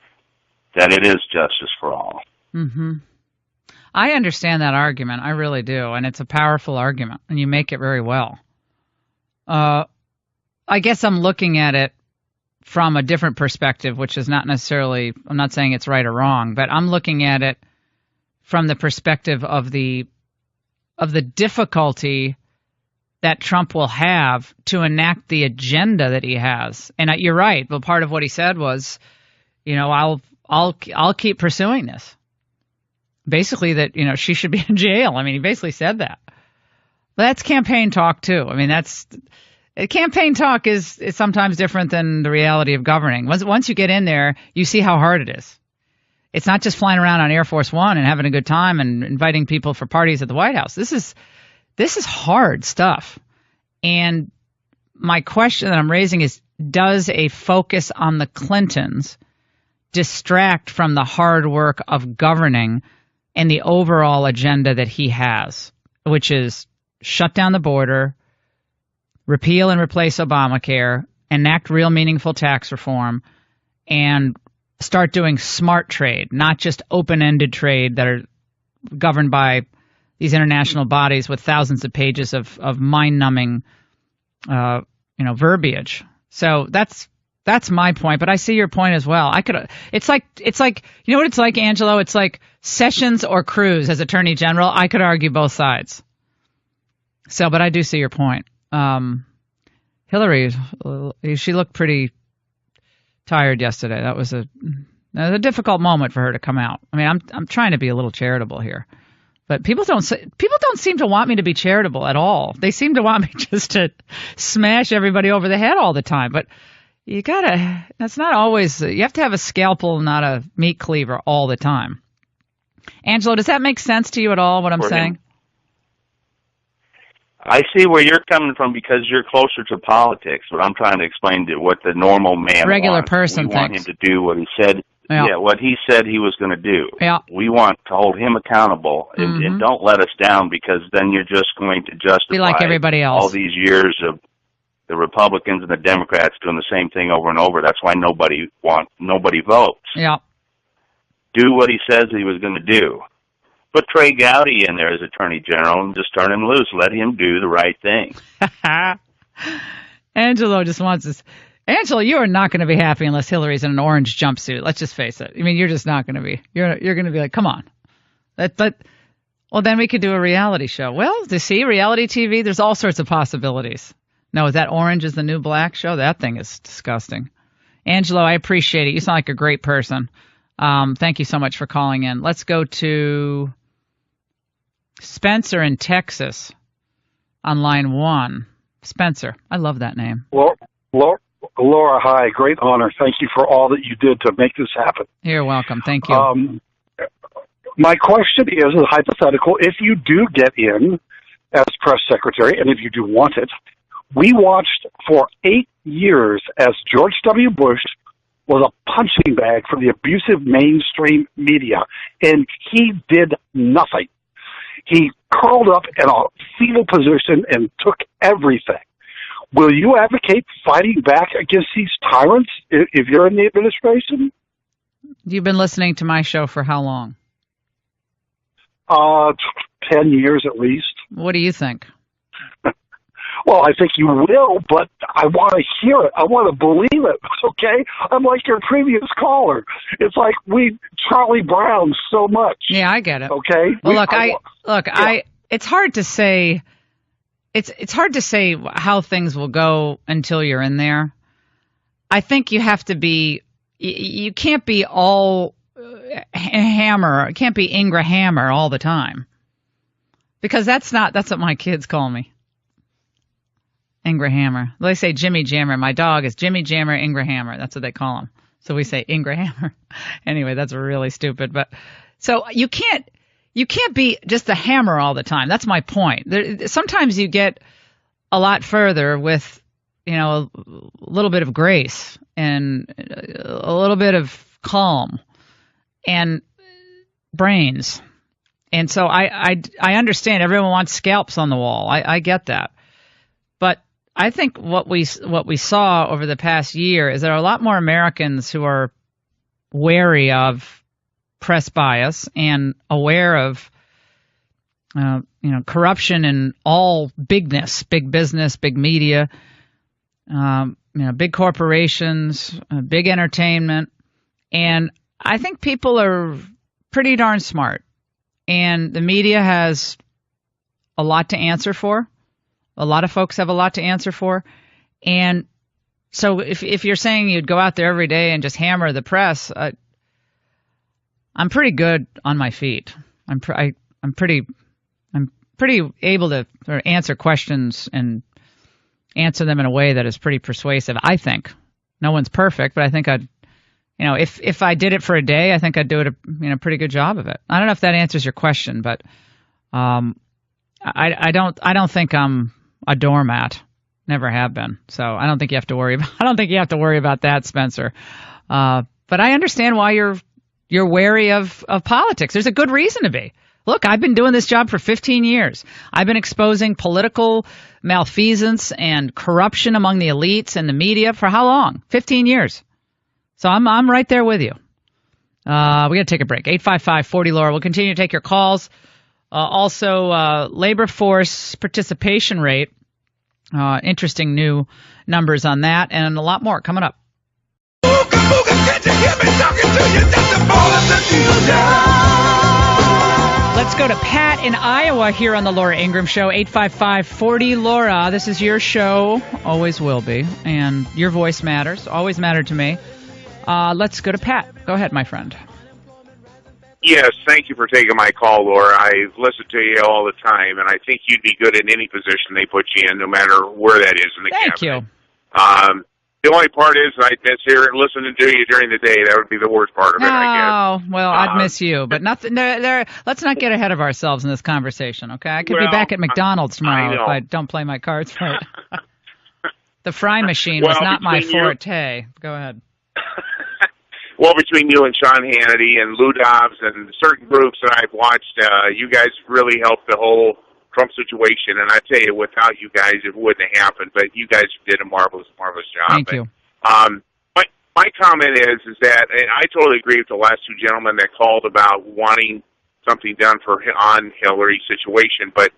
that it is justice for all. Mm-hmm. I understand that argument. I really do, and it's a powerful argument, and you make it very well. I guess I'm looking at it from a different perspective, which is not necessarily, I'm not saying it's right or wrong, but I'm looking at it from the perspective of the difficulty that Trump will have to enact the agenda that he has. And you're right. But part of what he said was, I'll keep pursuing this. Basically that, she should be in jail. I mean, he basically said that. But that's campaign talk too. I mean, campaign talk is sometimes different than the reality of governing. Once you get in there, you see how hard it is. It's not just flying around on Air Force One and having a good time and inviting people for parties at the White House. This is hard stuff. And my question that I'm raising is, does a focus on the Clintons distract from the hard work of governing and the overall agenda that he has, which is shut down the border, repeal and replace Obamacare, enact real meaningful tax reform, and start doing smart trade, not just open-ended trade that are governed by these international bodies with thousands of pages of mind-numbing, verbiage. So that's my point. But I see your point as well. It's like you know what it's like, Angelo? It's like Sessions or Cruz as Attorney General. I could argue both sides. So, but I do see your point. Hillary, she looked pretty tired yesterday. That was a difficult moment for her to come out. I mean, I'm trying to be a little charitable here, but people don't seem to want me to be charitable at all. They seem to want me just to smash everybody over the head all the time. But that's not always. You have to have a scalpel, not a meat cleaver, all the time. Angelo, does that make sense to you at all? What I'm saying? I see where you're coming from because you're closer to politics, but I'm trying to explain to what the normal man regular person thinks. We want him to do what he said. Yeah, what he said he was going to do. Yeah. We want to hold him accountable and don't let us down, because then you're just going to justify be like everybody else. All these years of the Republicans and the Democrats doing the same thing over and over. That's why nobody votes. Yeah. Do what he says he was going to do. Put Trey Gowdy in there as Attorney General and just turn him loose. Let him do the right thing. Angelo just wants this. Angelo, you are not going to be happy unless Hillary's in an orange jumpsuit. Let's just face it. I mean, you're just not going to be. You're going to be like, come on. Well, then we could do a reality show. Well, to see reality TV, there's all sorts of possibilities. No, is that orange is the new black show? That thing is disgusting. Angelo, I appreciate it. You sound like a great person. Thank you so much for calling in. Let's go to Spencer in Texas on line 1. Spencer, I love that name. Laura, hi. Great honor. Thank you for all that you did to make this happen. You're welcome. Thank you. My question is a hypothetical. If you do get in as press secretary, and if you do want it, we watched for 8 years as George W. Bush was a punching bag for the abusive mainstream media, and he did nothing. He curled up in a fetal position and took everything. Will you advocate fighting back against these tyrants if you're in the administration? You've been listening to my show for how long? 10 years at least. What do you think? Well, I think you will, but I want to hear it. I want to believe it, okay? I'm like your previous caller. It's like Charlie Brown so much. Yeah, I get it. Okay? Well, it's hard to say. It's hard to say how things will go until you're in there. I think you have to be. You can't be all hammer. It can't be Ingraham all the time, because that's what my kids call me. Ingraham. They say Jimmy Jammer. My dog is Jimmy Jammer Ingraham. That's what they call him. So we say Ingraham. Anyway, that's really stupid. But so you can't be just a hammer all the time. That's my point. Sometimes you get a lot further with, a little bit of grace and a little bit of calm and brains. And so I understand everyone wants scalps on the wall. I get that. But I think what we saw over the past year is there are a lot more Americans who are wary of press bias and aware of corruption in all bigness, big business, big media, big corporations, big entertainment, and I think people are pretty darn smart, and the media has a lot to answer for. A lot of folks have a lot to answer for. And so if you're saying you'd go out there every day and just hammer the press, I'm pretty good on my feet. I'm pretty able to sort of answer questions and answer them in a way that is pretty persuasive, I think. No one's perfect, but I think if I did it for a day, I think I'd do it a pretty good job of it. I don't know if that answers your question, but I don't think I'm a doormat. Never have been. So I don't think you have to worry about that, Spencer. But I understand why you're wary of politics. There's a good reason to be. Look, I've been doing this job for 15 years. I've been exposing political malfeasance and corruption among the elites and the media for how long? 15 years. So I'm right there with you. We got to take a break. 855-40-LAURA. We'll continue to take your calls. Also, labor force participation rate. Interesting new numbers on that, and a lot more coming up. Let's go to Pat in Iowa here on the Laura Ingraham Show. 855-40-LAURA. This is your show. Always will be. And your voice matters. Always mattered to me. Let's go to Pat. Go ahead, my friend. Yes, thank you for taking my call, Laura. I listen to you all the time, and I think you'd be good in any position they put you in, no matter where that is in the cabinet. Thank you. The only part is I miss hearing listening to you during the day. That would be the worst part of it, I guess. Oh, well, I'd miss you, but nothing. Let's not get ahead of ourselves in this conversation, okay? I could be back at McDonald's tomorrow if I don't play my cards right. The fry machine was not my forte. Go ahead. Well, between you and Sean Hannity and Lou Dobbs and certain groups that I've watched, you guys really helped the whole Trump situation. And I tell you, without you guys, it wouldn't have happened. But you guys did a marvelous job. Thank you. My comment is that, and I totally agree with the last two gentlemen that called about wanting something done on Hillary's situation. But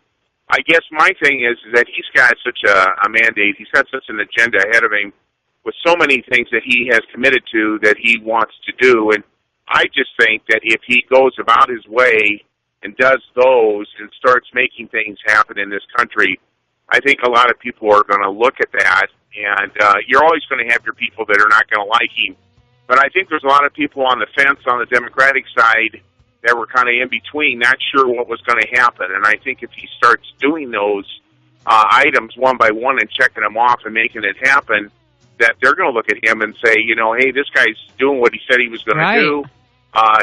I guess my thing is that he's got such a mandate. He's got such an agenda ahead of him with so many things that he has committed to that he wants to do. And I just think that if he goes about his way and does those and starts making things happen in this country, I think a lot of people are going to look at that. And you're always going to have your people that are not going to like him. But I think there's a lot of people on the fence on the Democratic side that were kind of in between, not sure what was going to happen. And I think if he starts doing those items one by one and checking them off and making it happen, that they're going to look at him and say, hey, this guy's doing what he said he was going to do.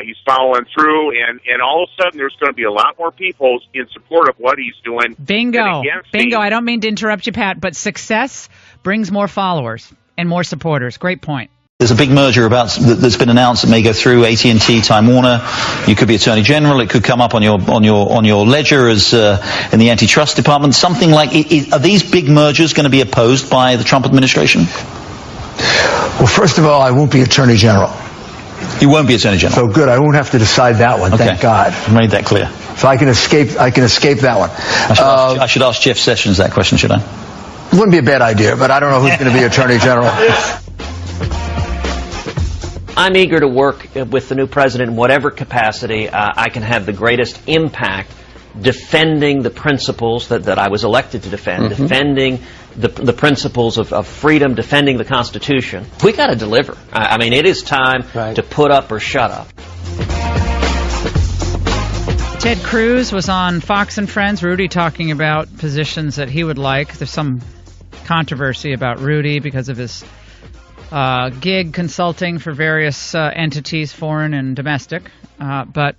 He's following through, and all of a sudden there's going to be a lot more people in support of what he's doing. Bingo. I don't mean to interrupt you, Pat, but success brings more followers and more supporters. Great point. There's a big merger that's been announced that may go through AT&T, Time Warner. You could be Attorney General. It could come up on your ledger as in the antitrust department. Something like are these big mergers going to be opposed by the Trump administration? Well, first of all, I won't be Attorney General. You won't be Attorney General. So good. I won't have to decide that one. Okay. Thank God. I made that clear. So I can escape that one. I should ask Jeff Sessions that question, should I? Wouldn't be a bad idea, but I don't know who's going to be Attorney General. I'm eager to work with the new president in whatever capacity I can have the greatest impact defending the principles that I was elected to defend, defending the principles of freedom, defending the Constitution. We got to deliver. I mean, it is time to put up or shut up. Ted Cruz was on Fox and Friends. Rudy talking about positions that he would like. There's some controversy about Rudy because of his gig consulting for various entities, foreign and domestic. But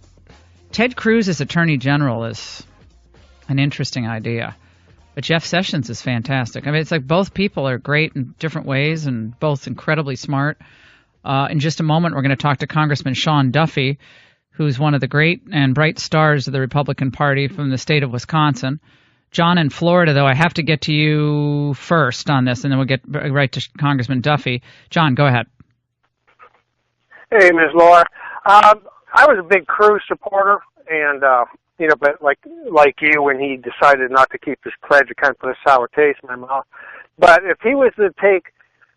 Ted Cruz as Attorney General is an interesting idea. But Jeff Sessions is fantastic. I mean, it's like both people are great in different ways and both incredibly smart. In just a moment, we're going to talk to Congressman Sean Duffy, who's one of the great and bright stars of the Republican Party from the state of Wisconsin. John in Florida, though, I have to get to you first on this, and then we'll get right to Congressman Duffy. John, go ahead. Hey, Ms. Laura. I was a big Cruz supporter, and but like you, when he decided not to keep his pledge, it kind of put a sour taste in my mouth. But if he was to take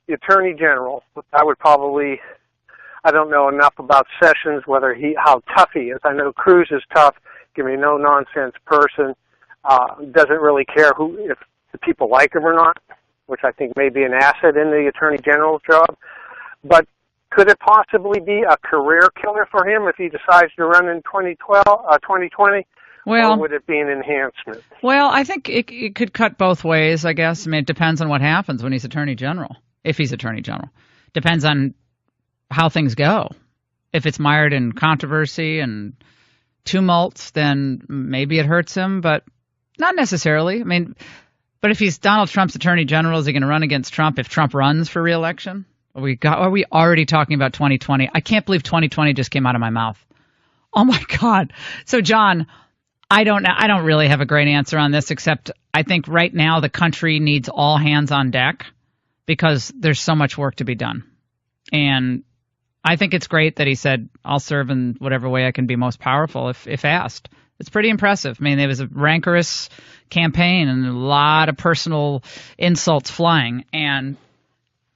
the Attorney General, I would probably. I don't know enough about Sessions, how tough he is. I know Cruz is tough, give me no nonsense person. Doesn't really care if the people like him or not, which I think may be an asset in the Attorney General's job. But could it possibly be a career killer for him if he decides to run in 2020? Well, or would it be an enhancement? Well, I think it could cut both ways, I guess. I mean, it depends on what happens when he's Attorney General, if he's Attorney General. Depends on how things go. If it's mired in controversy and tumults, then maybe it hurts him, but not necessarily. I mean, but if he's Donald Trump's Attorney General, is he going to run against Trump if Trump runs for re-election? Are we already talking about 2020? I can't believe 2020 just came out of my mouth. Oh my God. So John, I don't really have a great answer on this, except I think right now the country needs all hands on deck because there's so much work to be done. And I think it's great that he said, I'll serve in whatever way I can be most powerful if asked. It's pretty impressive. I mean, there was a rancorous campaign and a lot of personal insults flying. And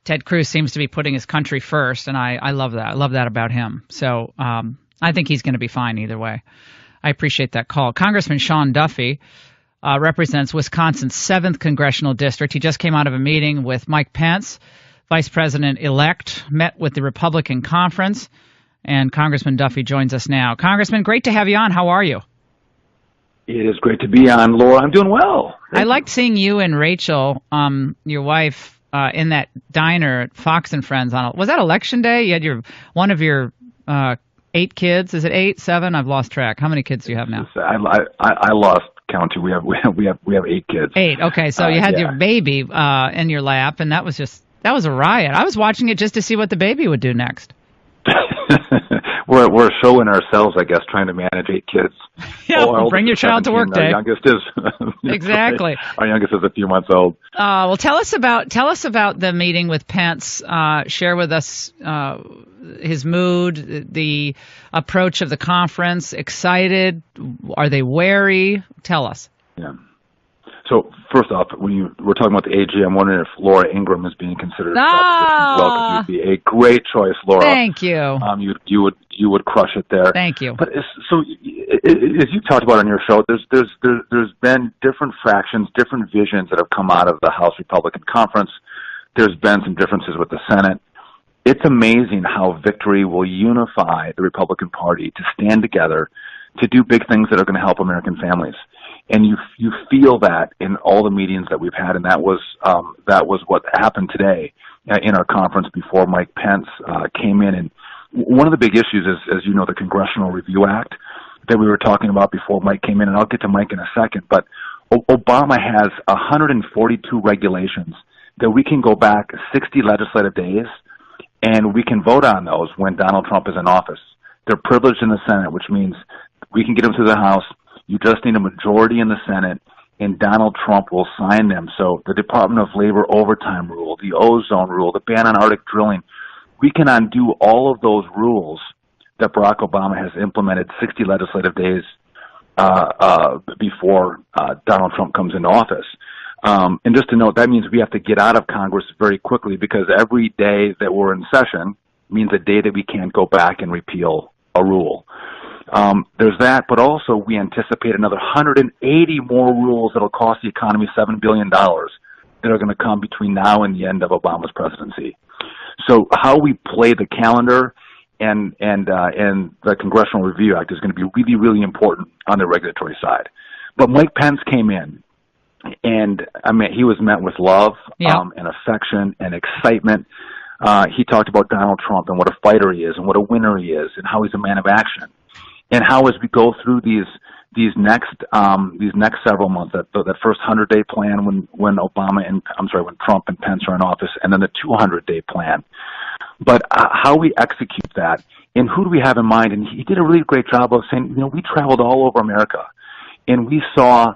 Ted Cruz seems to be putting his country first, and I love that. I love that about him. So I think he's going to be fine either way. I appreciate that call. Congressman Sean Duffy represents Wisconsin's 7th Congressional District. He just came out of a meeting with Mike Pence, Vice President-elect, met with the Republican Conference, and Congressman Duffy joins us now. Congressman, great to have you on. How are you? It is great to be on, Laura. I'm doing well. I liked seeing you and Rachel, your wife, in that diner at Fox and Friends. Was that Election Day? You had one of your 8 kids. Is it 8, 7? I've lost track. How many kids do you have now? I lost count too. We have 8 kids. 8. Okay, so you had your baby in your lap, and that was a riot. I was watching it just to see what the baby would do next. we're showing ourselves, I guess, trying to manage 8 kids. Yeah, bring your child to work day. Our youngest is exactly. Our youngest is a few months old. Well, tell us about the meeting with Pence. Share with us his mood, the approach of the conference. Excited? Are they wary? Tell us. Yeah. So first off, when we're talking about the AG, I'm wondering if Laura Ingraham is being considered as well, because you'd be a great choice, Laura. Thank you. You would crush it there. Thank you. But as you talked about on your show, there's been different fractions, different visions that have come out of the House Republican Conference. There's been some differences with the Senate. It's amazing how victory will unify the Republican Party to stand together to do big things that are going to help American families. And you feel that in all the meetings that we've had, and that was what happened today in our conference before Mike Pence came in. And one of the big issues is, as you know, the Congressional Review Act that we were talking about before Mike came in, and I'll get to Mike in a second. But Obama has 142 regulations that we can go back 60 legislative days, and we can vote on those when Donald Trump is in office. They're privileged in the Senate, which means we can get them through the House. You just need a majority in the Senate, and Donald Trump will sign them. So the Department of Labor overtime rule, the ozone rule, the ban on Arctic drilling, we can undo all of those rules that Barack Obama has implemented 60 legislative days before Donald Trump comes into office. And just to note, that means we have to get out of Congress very quickly, because every day that we're in session means a day that we can't go back and repeal a rule. There's that, but also we anticipate another 180 more rules that will cost the economy $7 billion that are going to come between now and the end of Obama's presidency. So how we play the calendar and the Congressional Review Act is going to be really, really important on the regulatory side. But Mike Pence came in, and I mean, he was met with love and affection and excitement. He talked about Donald Trump and what a fighter he is and what a winner he is and how he's a man of action. And how, as we go through these next several months, that first 100-day plan when Trump and Pence are in office, and then the 200-day plan. But how we execute that, and who do we have in mind? And he did a really great job of saying, we traveled all over America, and we saw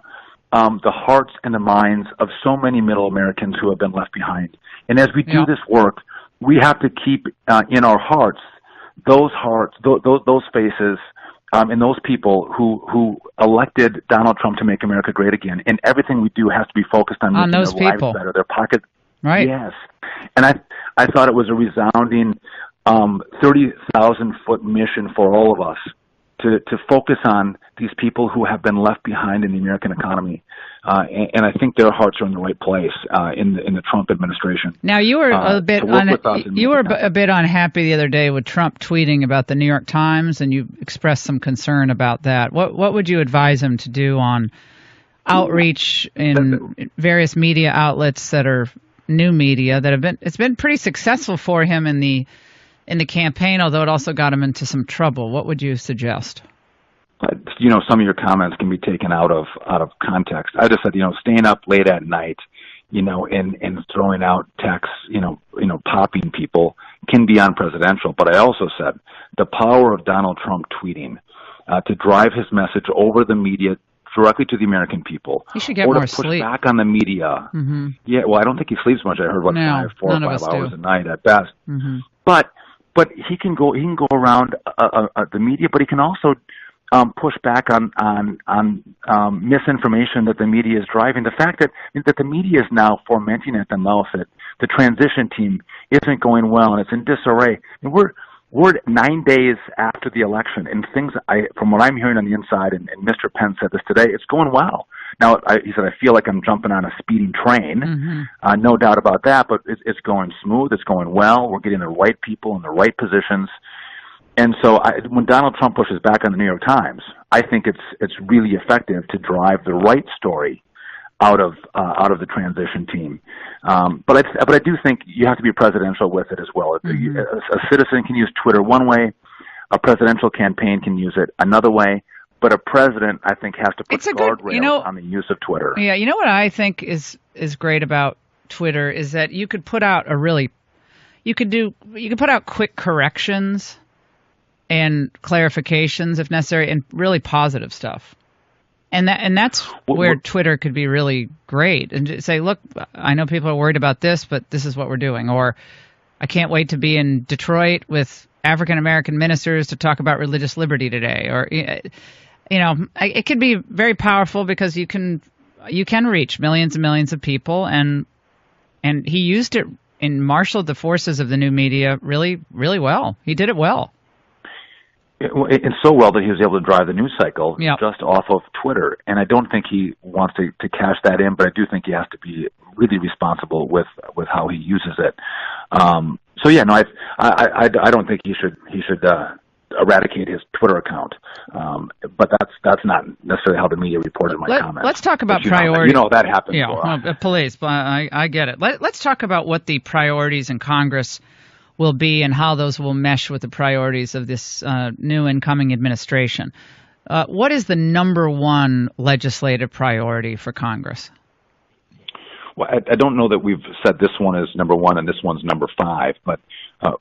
the hearts and the minds of so many middle Americans who have been left behind. And as we do this work, we have to keep in our hearts those faces. And those people who elected Donald Trump to make America great again, and everything we do has to be focused on making those their people. lives better, their pocket. Right. Yes. And I thought it was a resounding 30,000-foot mission for all of us to focus on these people who have been left behind in the American economy. And I think their hearts are in the right place in the Trump administration. Now, you were a bit unhappy the other day with Trump tweeting about the New York Times, and you expressed some concern about that. What would you advise him to do on outreach in various media outlets that are new media that have been? It's been pretty successful for him in the campaign, although it also got him into some trouble. What would you suggest? Some of your comments can be taken out of context. I just said, staying up late at night, and throwing out texts, popping people can be unpresidential. But I also said the power of Donald Trump tweeting to drive his message over the media directly to the American people. He should get or more to push sleep. back on the media. Mm-hmm. Yeah, well, I don't think he sleeps much. I heard 4 or 5 hours a night at best. Mm-hmm. But he can go around the media, but he can also push back on misinformation that the media is driving. The fact that the media is now fomenting at the mouth that the transition team isn't going well and it's in disarray. And we're 9 days after the election, and things, from what I'm hearing on the inside, and Mr. Pence said this today, it's going well. Now, he said, I feel like I'm jumping on a speeding train. Mm-hmm. No doubt about that, but it's going smooth. It's going well. We're getting the right people in the right positions. And so when Donald Trump pushes back on the New York Times, I think it's really effective to drive the right story out of the transition team. But I do think you have to be presidential with it as well. Mm-hmm. A citizen can use Twitter one way, a presidential campaign can use it another way, but a president, I think, has to put guardrails on the use of Twitter. Yeah, you know what I think is great about Twitter is that you could put out you could put out quick corrections and clarifications if necessary, and really positive stuff. And that's where Twitter could be really great, and say, look, I know people are worried about this, but this is what we're doing. Or I can't wait to be in Detroit with African American ministers to talk about religious liberty today. Or, it could be very powerful because you can reach millions and millions of people, and he used it and marshaled the forces of the new media really, really well. He did it well. And so well that he was able to drive the news cycle just off of Twitter. And I don't think he wants to cash that in, but I do think he has to be really responsible with how he uses it. I don't think he should eradicate his Twitter account. But that's not necessarily how the media reported my comments. Let's talk about priorities. That happens. Police. I get it. Let's talk about what the priorities in Congress will be and how those will mesh with the priorities of this new incoming administration. What is the number one legislative priority for Congress? Well, I don't know that we've said this one is number one and this one's number 5, but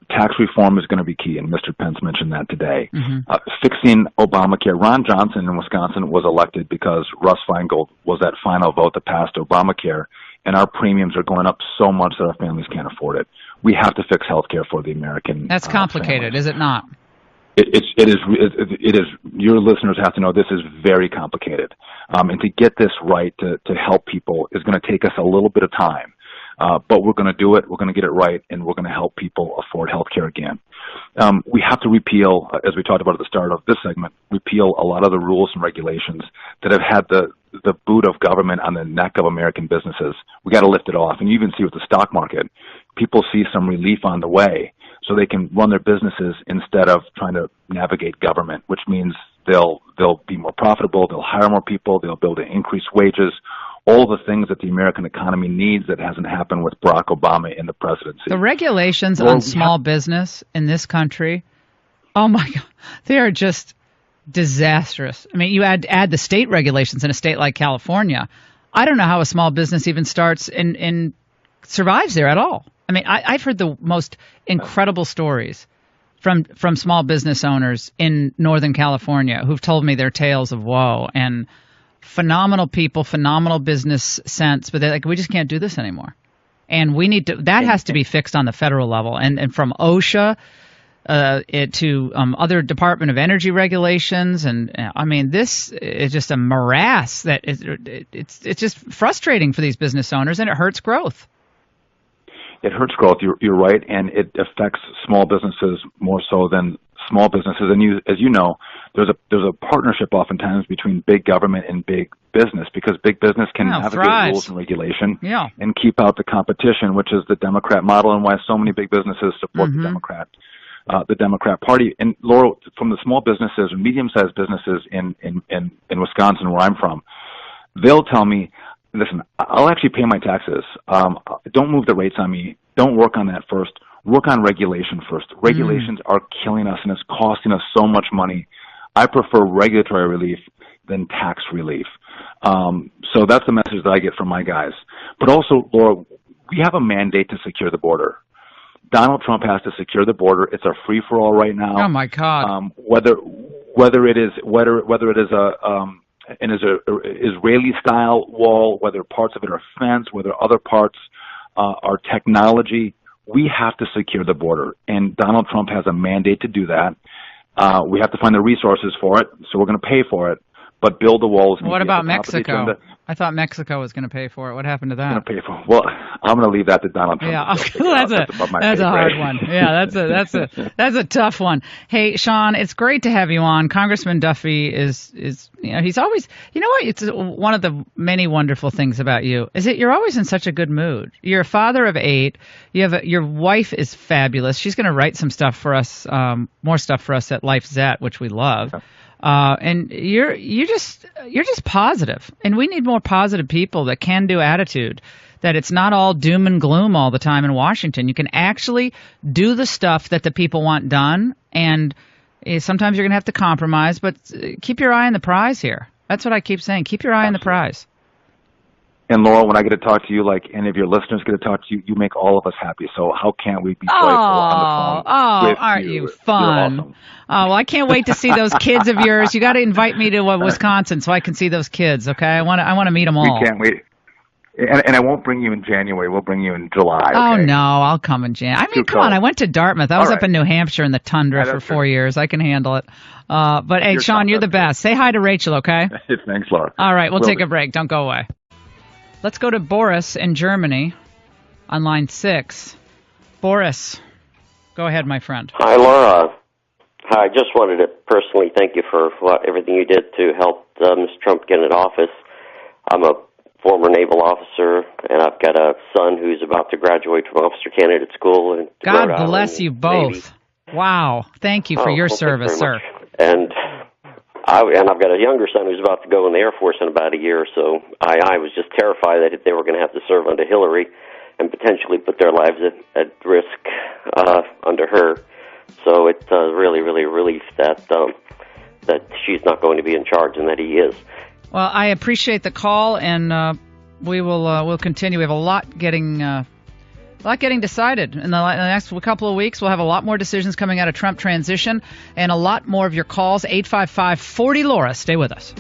tax reform is going to be key, and Mr. Pence mentioned that today. Mm-hmm. Fixing Obamacare. Ron Johnson in Wisconsin was elected because Russ Feingold was that final vote that passed Obamacare, and our premiums are going up so much that our families can't afford it. We have to fix health care for the American That's complicated, families. Is it not? It is. Your listeners have to know this is very complicated. And to get this right, to help people, is going to take us a little bit of time. But we're going to do it. We're going to get it right, and we're going to help people afford health care again. We have to repeal, as we talked about at the start of this segment, repeal a lot of the rules and regulations that have had the boot of government on the neck of American businesses. We got to lift it off. And you even see with the stock market, people see some relief on the way so they can run their businesses instead of trying to navigate government, which means they'll be more profitable, they'll hire more people, they'll be able to increase wages, all the things that the American economy needs that hasn't happened with Barack Obama in the presidency. The regulations on small business in this country, oh my God, they are just disastrous. I mean, you add the state regulations in a state like California. I don't know how a small business even starts and survives there at all. I mean, I've heard the most incredible stories from small business owners in Northern California who've told me their tales of woe, and phenomenal people, phenomenal business sense, but they're like, we just can't do this anymore. And we need to, that has to be fixed on the federal level. And from OSHA to other Department of Energy regulations. And I mean, this is just a morass that it's just frustrating for these business owners, and it hurts growth. It hurts growth. You're right, and it affects small businesses more so than small businesses. And as you know, there's a partnership oftentimes between big government and big business, because big business can navigate rules and regulation and keep out the competition, which is the Democrat model, and why so many big businesses support the Democrat Party. And Laura, from the small businesses or medium-sized businesses in Wisconsin, where I'm from, they'll tell me, listen, I'll actually pay my taxes. Don't move the rates on me. Don't work on that first. Work on regulation first. Regulations are killing us, and it's costing us so much money. I prefer regulatory relief than tax relief. So that's the message that I get from my guys. But also, Laura, we have a mandate to secure the border. Donald Trump has to secure the border. It's a free-for-all right now. Oh my God! Whether it is an Israeli-style wall, whether parts of it are fence, whether other parts are technology, we have to secure the border. And Donald Trump has a mandate to do that. We have to find the resources for it, so we're going to pay for it. But build the walls. What about Mexico? I thought Mexico was going to pay for it. What happened to that? Going to pay for it. Well, I'm going to leave that to Donald Trump. Yeah, that's a hard one. Yeah, that's a tough one. Hey, Sean, it's great to have you on. Congressman Duffy is he's always, you know what? It's one of the many wonderful things about you is that you're always in such a good mood. You're a father of 8. Your wife is fabulous. She's going to write some stuff for us, more stuff for us at LifeZette, which we love. Okay. And you're just positive, and we need more positive people that can do attitude, that it's not all doom and gloom all the time in Washington. You can actually do the stuff that the people want done, and sometimes you're going to have to compromise, but keep your eye on the prize here. That's what I keep saying. Keep your eye on the prize. And Laura, when I get to talk to you, like any of your listeners get to talk to you, you make all of us happy. So how can't we be joyful on the phone with aren't you fun? You're awesome. Oh, well, I can't wait to see those kids of yours. You got to invite me to Wisconsin so I can see those kids. Okay, I want to meet them all. We can't wait. And I won't bring you in January. We'll bring you in July. Okay? Oh no, I'll come in January. I mean, come on. I went to Dartmouth. I was up in New Hampshire in the tundra for 4 years. I can handle it. But hey, Sean, you're the best. Say hi to Rachel, okay? Thanks, Laura. All right, we'll take a break. Don't go away. Let's go to Boris in Germany on line 6. Boris, go ahead, my friend. Hi, Laura. Hi, I just wanted to personally thank you for everything you did to help Mr. Trump get into office. I'm a former naval officer, and I've got a son who's about to graduate from officer candidate school. In God Rhode bless Island, you both. Navy. Wow. Thank you for your service, sir. And I've got a younger son who's about to go in the Air Force in about a year, so I was just terrified that they were going to have to serve under Hillary and potentially put their lives at risk under her. So it's really, really a relief that she's not going to be in charge and that he is. Well, I appreciate the call, and we'll continue. We have a lot getting decided in the next couple of weeks. We'll have a lot more decisions coming out of Trump transition and a lot more of your calls. 855-40-LAURA. Stay with us.